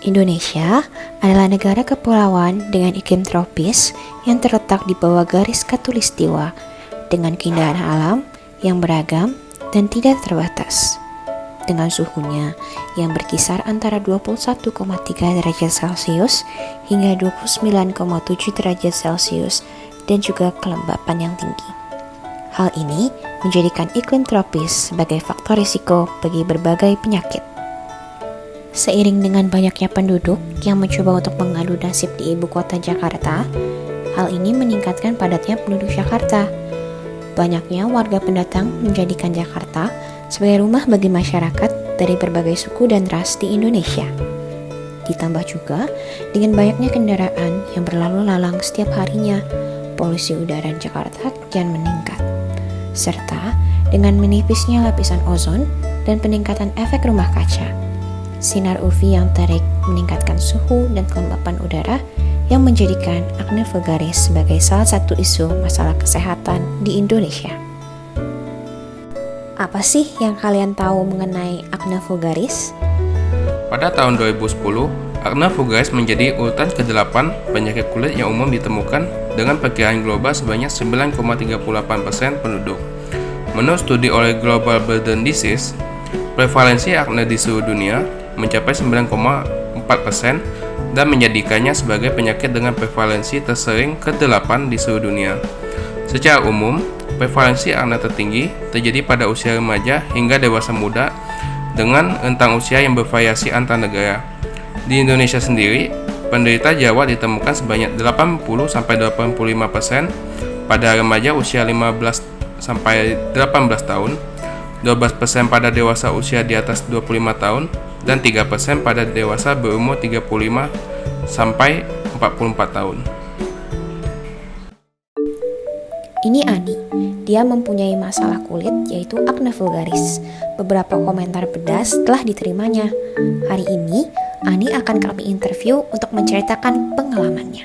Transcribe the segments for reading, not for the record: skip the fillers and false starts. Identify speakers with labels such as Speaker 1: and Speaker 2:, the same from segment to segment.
Speaker 1: Indonesia adalah negara kepulauan dengan iklim tropis yang terletak di bawah garis khatulistiwa dengan keindahan alam yang beragam dan tidak terbatas. Dengan suhunya yang berkisar antara 21,3 derajat Celcius hingga 29,7 derajat Celcius dan juga kelembapan yang tinggi. Hal ini menjadikan iklim tropis sebagai faktor risiko bagi berbagai penyakit. Seiring dengan banyaknya penduduk yang mencoba untuk mengadu nasib di ibu kota Jakarta, hal ini meningkatkan padatnya penduduk Jakarta. Banyaknya warga pendatang menjadikan Jakarta sebagai rumah bagi masyarakat dari berbagai suku dan ras di Indonesia. Ditambah juga dengan banyaknya kendaraan yang berlalu lalang setiap harinya, polusi udara Jakarta kian meningkat. Serta dengan menipisnya lapisan ozon dan peningkatan efek rumah kaca. Sinar UV yang terik meningkatkan suhu dan kelembapan udara yang menjadikan akne vulgaris sebagai salah satu isu masalah kesehatan di Indonesia. Apa sih yang kalian tahu mengenai akne vulgaris?
Speaker 2: Pada tahun 2010, akne vulgaris menjadi urutan ke-8 penyakit kulit yang umum ditemukan dengan perkiraan global sebanyak 9,38% penduduk. Menurut studi oleh Global Burden Disease, prevalensi akne di seluruh dunia mencapai 9,4% dan menjadikannya sebagai penyakit dengan prevalensi tersering ke-8 di seluruh dunia. Secara umum, prevalensi akne tertinggi terjadi pada usia remaja hingga dewasa muda dengan rentang usia yang bervariasi antar negara. Di Indonesia sendiri, penderita jerawat ditemukan sebanyak 80-85% pada remaja usia 15-18 tahun, 12% pada dewasa usia di atas 25 tahun, dan 3% pada dewasa berumur 35-44 tahun.
Speaker 1: Ini Ani. Dia mempunyai masalah kulit yaitu akne vulgaris. Beberapa komentar pedas telah diterimanya. Hari ini, Ani akan kami interview untuk menceritakan pengalamannya.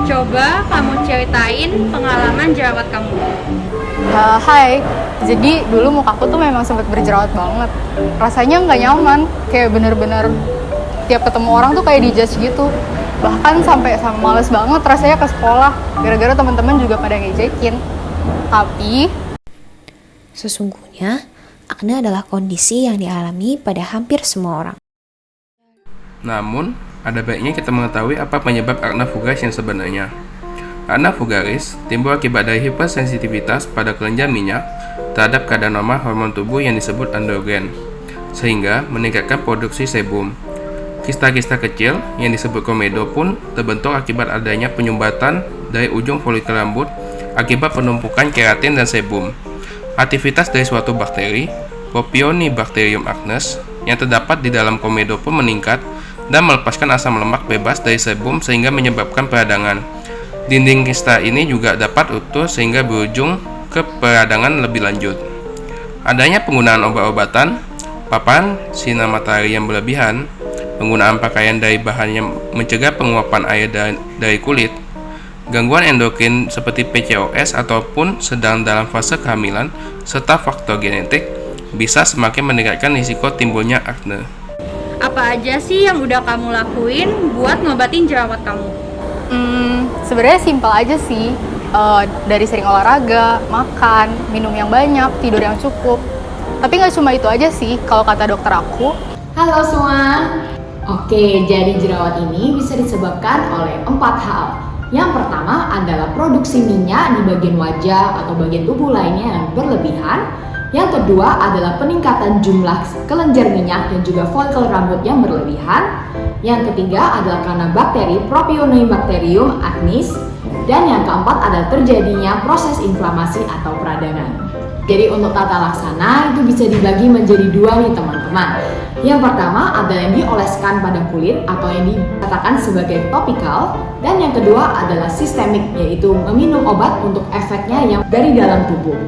Speaker 3: Coba kamu ceritain pengalaman jerawat kamu.
Speaker 4: Hai, jadi dulu mukaku tuh memang sempat berjerawat banget. Rasanya nggak nyaman, kayak bener-bener tiap ketemu orang tuh kayak dijudge gitu. Bahkan sampai males banget rasanya ke sekolah, gara-gara teman-teman juga pada ngejekin. Tapi
Speaker 1: sesungguhnya, akne adalah kondisi yang dialami pada hampir semua orang.
Speaker 2: Namun, ada baiknya kita mengetahui apa penyebab akne vulgaris yang sebenarnya. Akne vulgaris timbul akibat dari hipersensitivitas pada kelenjar minyak terhadap kadar normal hormon tubuh yang disebut androgen, sehingga meningkatkan produksi sebum. Kista-kista kecil yang disebut komedo pun terbentuk akibat adanya penyumbatan dari ujung folikel rambut akibat penumpukan keratin dan sebum. Aktivitas dari suatu bakteri, Propionibacterium acnes, yang terdapat di dalam komedo pun meningkat dan melepaskan asam lemak bebas dari sebum sehingga menyebabkan peradangan. Dinding kista ini juga dapat utuh sehingga berujung ke peradangan lebih lanjut. Adanya penggunaan obat-obatan, paparan sinar matahari yang berlebihan, penggunaan pakaian dari bahan yang mencegah penguapan air dari kulit, gangguan endokrin seperti PCOS ataupun sedang dalam fase kehamilan, serta faktor genetik bisa semakin meningkatkan risiko timbulnya akne.
Speaker 3: Apa aja sih yang udah kamu lakuin buat ngobatin jerawat kamu?
Speaker 4: Sebenarnya simpel aja sih. Dari sering olahraga, makan, minum yang banyak, tidur yang cukup. Tapi nggak cuma itu aja sih, kalau kata dokter aku.
Speaker 5: Halo semua. Oke, jadi jerawat ini bisa disebabkan oleh 4 hal. Yang pertama adalah produksi minyak di bagian wajah atau bagian tubuh lainnya yang berlebihan. Yang kedua adalah peningkatan jumlah kelenjar minyak dan juga folikel rambut yang berlebihan. Yang ketiga adalah karena bakteri Propionibacterium acnes. Dan yang keempat adalah terjadinya proses inflamasi atau peradangan. Jadi untuk tata laksana itu bisa dibagi menjadi 2 nih teman-teman. Yang pertama adalah yang dioleskan pada kulit atau yang dikatakan sebagai topikal. Dan yang kedua adalah sistemik, yaitu meminum obat untuk efeknya yang dari dalam tubuh.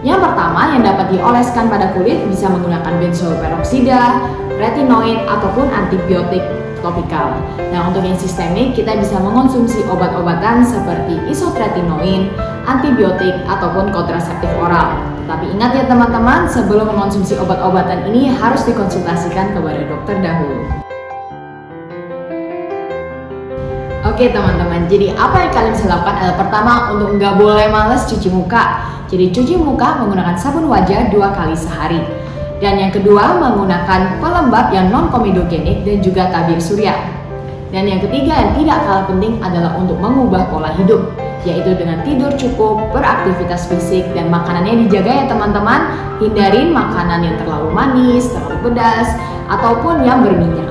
Speaker 5: Yang pertama yang dapat dioleskan pada kulit bisa menggunakan benzoyl peroksida, retinoid ataupun antibiotik topikal. Nah, untuk yang sistemik kita bisa mengonsumsi obat-obatan seperti isotretinoin, antibiotik ataupun kontraseptif oral. Tapi ingat ya teman-teman, sebelum mengonsumsi obat-obatan ini harus dikonsultasikan kepada dokter dahulu. Oke teman-teman, jadi apa yang kalian bisa lakukan adalah pertama untuk nggak boleh males cuci muka. Jadi cuci muka menggunakan sabun wajah 2 kali sehari. Dan yang kedua menggunakan pelembab yang non-komedogenik dan juga tabir surya. Dan yang ketiga yang tidak kalah penting adalah untuk mengubah pola hidup, yaitu dengan tidur cukup, beraktivitas fisik, dan makanannya dijaga ya teman-teman. Hindarin makanan yang terlalu manis, terlalu pedas, ataupun yang berminyak.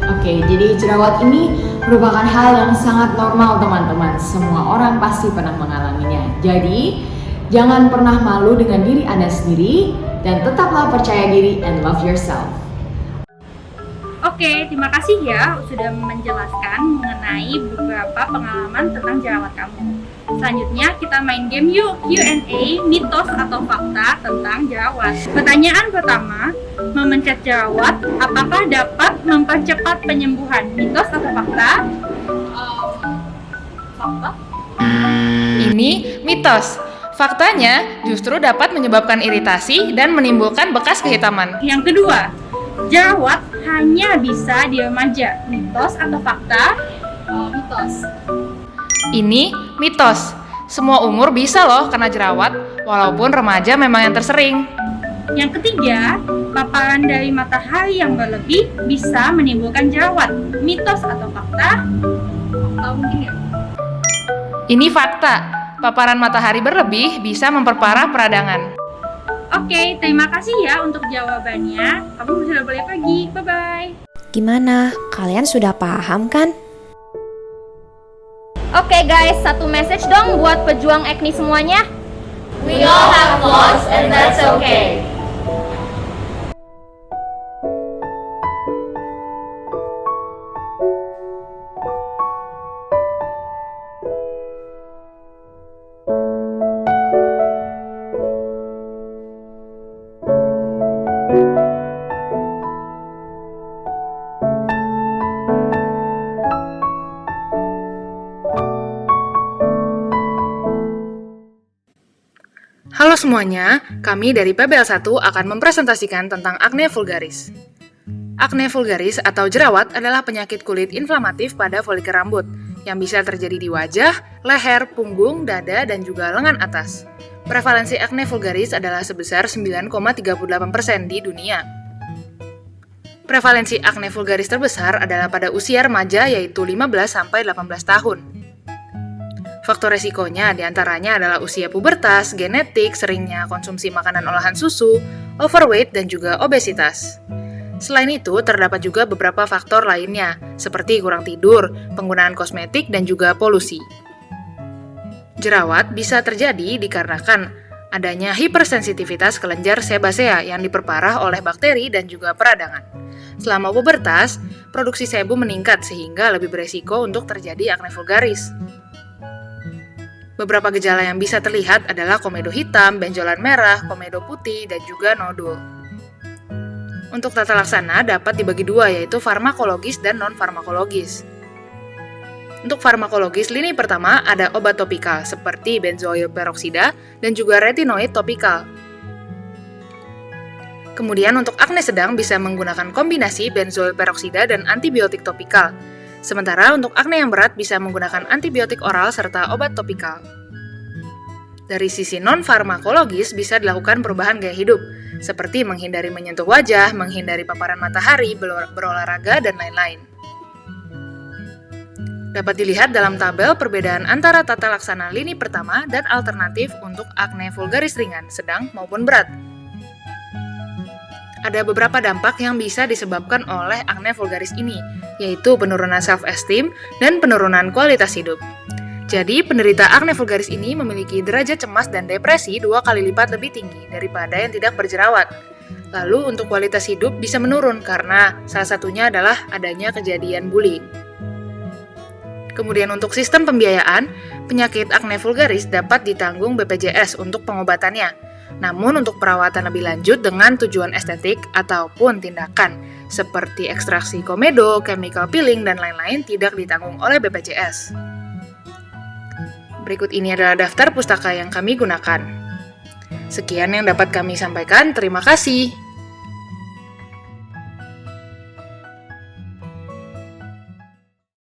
Speaker 5: Oke, jadi jerawat ini merupakan hal yang sangat normal teman-teman. Semua orang pasti pernah mengalaminya. Jadi, jangan pernah malu dengan diri Anda sendiri dan tetaplah percaya diri and love yourself.
Speaker 3: Oke, terima kasih ya sudah menjelaskan mengenai beberapa pengalaman tentang jerawat kamu. Selanjutnya kita main game yuk, Q&A, mitos atau fakta tentang jerawat. Pertanyaan pertama, memencet jerawat apakah dapat mempercepat penyembuhan? Mitos atau fakta? Fakta?
Speaker 6: Ini mitos. Faktanya justru dapat menyebabkan iritasi dan menimbulkan bekas kehitaman.
Speaker 3: Yang kedua, jerawat hanya bisa di remaja. Mitos atau fakta? Mitos.
Speaker 6: Ini mitos. Semua umur bisa loh kena jerawat, walaupun remaja memang yang tersering.
Speaker 3: Yang ketiga, paparan dari matahari yang berlebih bisa menimbulkan jerawat. Mitos atau fakta? Fakta mungkin ya?
Speaker 6: Ini fakta. Paparan matahari berlebih bisa memperparah peradangan.
Speaker 3: Oke, terima kasih ya untuk jawabannya. Kamu sudah boleh pergi. Bye-bye.
Speaker 1: Gimana? Kalian sudah paham kan?
Speaker 7: Oke guys, satu message dong buat pejuang acne semuanya.
Speaker 8: We all have flaws and that's okay.
Speaker 6: Halo semuanya, kami dari PBL1 akan mempresentasikan tentang akne vulgaris. Akne vulgaris atau jerawat adalah penyakit kulit inflamatif pada folikel rambut yang bisa terjadi di wajah, leher, punggung, dada, dan juga lengan atas. Prevalensi akne vulgaris adalah sebesar 9,38% di dunia. Prevalensi akne vulgaris terbesar adalah pada usia remaja yaitu 15-18 tahun. Faktor resikonya diantaranya adalah usia pubertas, genetik, seringnya konsumsi makanan olahan susu, overweight, dan juga obesitas. Selain itu, terdapat juga beberapa faktor lainnya, seperti kurang tidur, penggunaan kosmetik, dan juga polusi. Jerawat bisa terjadi dikarenakan adanya hipersensitivitas kelenjar sebasea yang diperparah oleh bakteri dan juga peradangan. Selama pubertas, produksi sebum meningkat sehingga lebih beresiko untuk terjadi akne vulgaris. Beberapa gejala yang bisa terlihat adalah komedo hitam, benjolan merah, komedo putih, dan juga nodul. Untuk tata laksana dapat dibagi dua, yaitu farmakologis dan non-farmakologis. Untuk farmakologis, lini pertama ada obat topikal seperti benzoil peroksida dan juga retinoid topikal. Kemudian untuk akne sedang bisa menggunakan kombinasi benzoil peroksida dan antibiotik topikal. Sementara untuk akne yang berat bisa menggunakan antibiotik oral serta obat topikal. Dari sisi non-farmakologis bisa dilakukan perubahan gaya hidup, seperti menghindari menyentuh wajah, menghindari paparan matahari, berolahraga, dan lain-lain. Dapat dilihat dalam tabel perbedaan antara tata laksana lini pertama dan alternatif untuk akne vulgaris ringan, sedang, maupun berat. Ada beberapa dampak yang bisa disebabkan oleh akne vulgaris ini, yaitu penurunan self-esteem dan penurunan kualitas hidup. Jadi, penderita akne vulgaris ini memiliki derajat cemas dan depresi 2 kali lipat lebih tinggi daripada yang tidak berjerawat. Lalu, untuk kualitas hidup bisa menurun karena salah satunya adalah adanya kejadian bullying. Kemudian untuk sistem pembiayaan, penyakit akne vulgaris dapat ditanggung BPJS untuk pengobatannya. Namun untuk perawatan lebih lanjut dengan tujuan estetik ataupun tindakan seperti ekstraksi komedo, chemical peeling, dan lain-lain tidak ditanggung oleh BPJS. Berikut ini adalah daftar pustaka yang kami gunakan. Sekian yang dapat kami sampaikan, terima kasih.